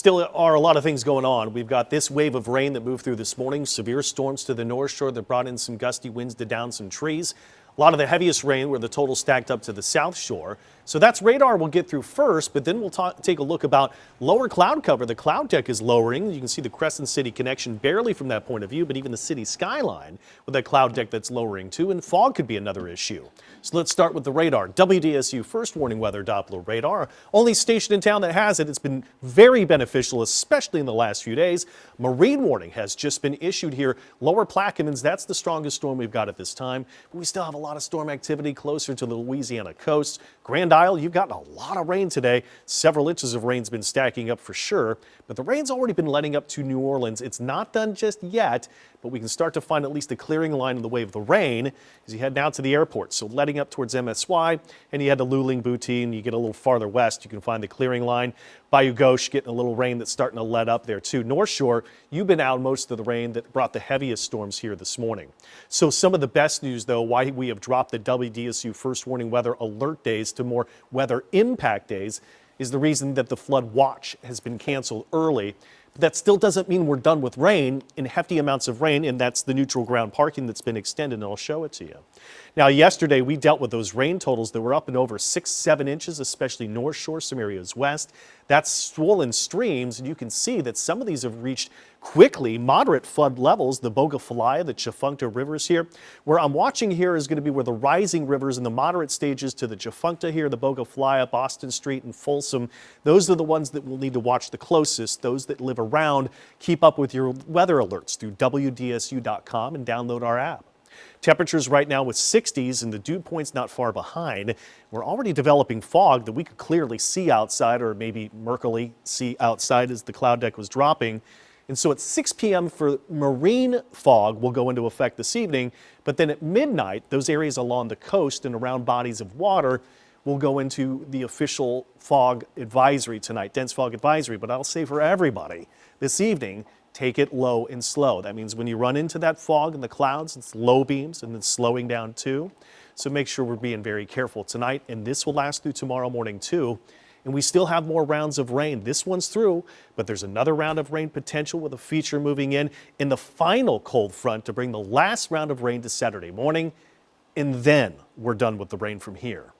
Still are a lot of things going on. We've got this wave of rain that moved through this morning, severe storms to the north shore that brought in some gusty winds to down some trees. A lot of the heaviest rain where the total stacked up to the south shore. So that's radar we'll get through first, but then we'll take a look about lower cloud cover. The cloud deck is lowering. You can see the Crescent City connection barely from that point of view, but even the city skyline with that cloud deck that's lowering too, and fog could be another issue. So let's start with the radar. WDSU first warning weather Doppler radar. Only station in town that has it. It's been very beneficial, especially in the last few days. Marine warning has just been issued here. Lower Plaquemines, that's the strongest storm we've got at this time. But we still have a lot of storm activity closer to the Louisiana coast. Grand Isle, you've gotten a lot of rain today. Several inches of rain's been stacking up for sure, but the rain's already been letting up to New Orleans. It's not done just yet, but we can start to find at least a clearing line in the way of the rain as you head down to the airport. So letting up towards MSY, and you head to Luling, Boutte, and you get a little farther west, you can find the clearing line. Bayou Gauche getting a little rain that's starting to let up there too. North Shore, you've been out most of the rain that brought the heaviest storms here this morning. So some of the best news though, why we have dropped the WDSU first warning weather alert days to more weather impact days is the reason that the flood watch has been canceled early. But that still doesn't mean we're done with rain in hefty amounts of rain, and that's the neutral ground parking that's been extended, and I'll show it to you. Now, yesterday we dealt with those rain totals that were up and over 6-7 inches, especially North Shore, some areas west. That's swollen streams, and you can see that some of these have reached quickly moderate flood levels. The Bogafalaya, the Tchefuncte rivers here. Where I'm watching here is going to be where the rising rivers in the moderate stages to the Tchefuncte here, the Bogafalaya, Boston Street, and Folsom. Those are the ones that we'll need to watch the closest. Those that live around, keep up with your weather alerts through WDSU.com and download our app. Temperatures right now with 60s and the dew point's not far behind. We're already developing fog that we could clearly see outside, or maybe murkily see outside as the cloud deck was dropping. And so at 6 p.m. for marine fog will go into effect this evening, but then at midnight, those areas along the coast and around bodies of water will go into the official fog advisory tonight, dense fog advisory. But I'll say for everybody this evening, take it low and slow. That means when you run into that fog and the clouds, it's low beams and then slowing down too. So make sure we're being very careful tonight, and this will last through tomorrow morning too. And we still have more rounds of rain. This one's through, but there's another round of rain potential with a feature moving in the final cold front to bring the last round of rain to Saturday morning. And then we're done with the rain from here.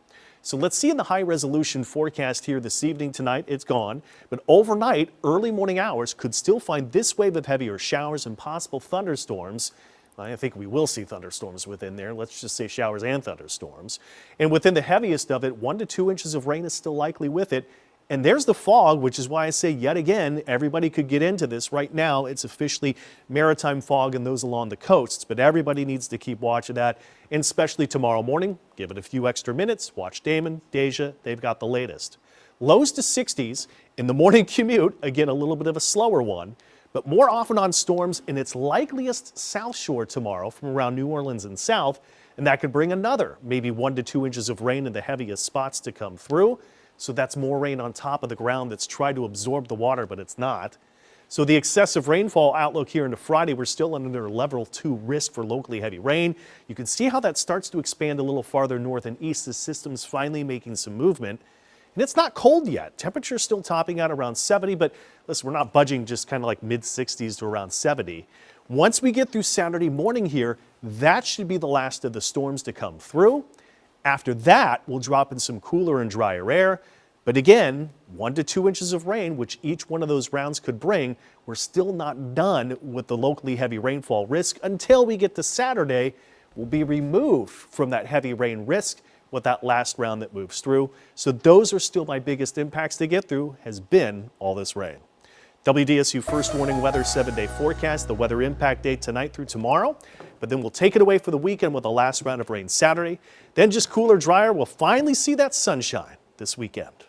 So let's see in the high resolution forecast here this evening. Tonight it's gone, but overnight, early morning hours could still find this wave of heavier showers and possible thunderstorms. I think we will see thunderstorms within there. Let's just say showers and thunderstorms. And within the heaviest of it, 1 to 2 inches of rain is still likely with it. And there's the fog, which is why I say yet again, everybody could get into this. Right now, it's officially maritime fog and those along the coasts, but everybody needs to keep watch of that. And especially tomorrow morning, give it a few extra minutes. Watch Damon, Deja, they've got the latest. Lows to 60s in the morning commute, again, a little bit of a slower one, but more often on storms in its likeliest south shore tomorrow from around New Orleans and south. And that could bring another maybe 1 to 2 inches of rain in the heaviest spots to come through. So that's more rain on top of the ground that's tried to absorb the water, but it's not. So the excessive rainfall outlook here into Friday, we're still under level 2 risk for locally heavy rain. You can see how that starts to expand a little farther north and east. The system's finally making some movement. And it's not cold yet. Temperature's still topping out around 70, but listen, we're not budging, just kind of like mid-60s to around 70. Once we get through Saturday morning here, that should be the last of the storms to come through. After that, we'll drop in some cooler and drier air. But again, 1 to 2 inches of rain, which each one of those rounds could bring. We're still not done with the locally heavy rainfall risk until we get to Saturday. We'll be removed from that heavy rain risk with that last round that moves through. So those are still my biggest impacts to get through, has been all this rain. WDSU first warning weather 7-day forecast, the weather impact day tonight through tomorrow, but then we'll take it away for the weekend with the last round of rain Saturday. Then just cooler, drier. We'll finally see that sunshine this weekend.